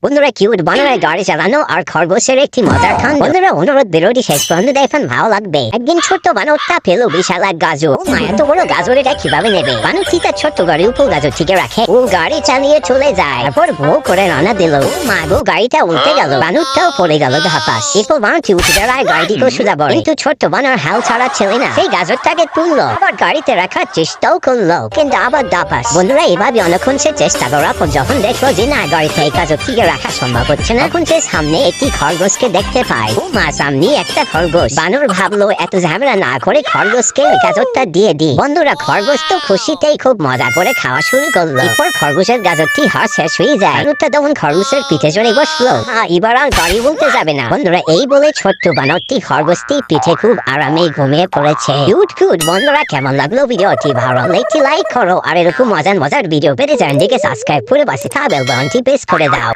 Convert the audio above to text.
বন্ধুরা কিউট বানরের গাড়ি চালানো আর খরগোশের একটি মজার খান। বন্ধুরা অনুরোধ বিরোধী শেষ পর্যন্ত দেখেন, ভালো লাগবে। একদিন ছোট্ট বানরটা পেল বিশাল এক গাজর। মা এত বড় গাজর এটা কিভাবে নেবে? বানরটি তার ছোট্ট গাড়ির উপর গাজরটিকে রাখে ও গাড়ি চালিয়ে চলে যায়। তারপর বউ করে রান্না দিল। মা গো, গাড়িটা উল্টে গেল, বানরটাও পড়ে গেল ধাপাস। এরপর বানরটি উঠে দাঁড়ায় গাড়িটিকেও সোজা বলে, কিন্তু ছোট্ট বানর হাল ছাড়া ছেলে না, সেই গাজরটাকে তুললো, আবার গাড়িতে রাখার চেষ্টাও করলো, কিন্তু আবার ধাপাস। বন্ধুরা এভাবে অনেকক্ষণ সে চেষ্টা করার পর যখন দেখলো যে না, গাড়িতে এই গাজরটিকে রাখা সম্ভব হচ্ছে না, তখন সে সামনে একটি খরগোশকে দেখতে পায়। ও মা, সামনে একটা খরগোশ। বানর ভাবলো এত ঝামেলা না করে খরগোশকে গাজরটা দিয়ে দি। বন্ধুরা খরগোশ তো খুশিতেই খুব মজা করে খাওয়া শুরু করলো। এরপর খরগোশের গাজরটি হওয়া শেষ হয়ে যায়। বানরটা তখন খরগোশের পিঠে চড়ে বসলো। এবার আর গাড়ি বলতে যাবে না। বন্ধুরা এই বলে ছোট্ট বানরটি খরগোশটি পিঠে খুব আরামে ঘুমিয়ে পড়েছে। কিউট বন্ধুরা, কেমন লাগলো ভিডিওটি? ভালো লাগলে একটি লাইক করো আর এরকম মজার ভিডিও পেতে চ্যানেলটিকে সাবস্ক্রাইব করে পাশে থাকা বেল বাটনটি প্রেস করে দাও।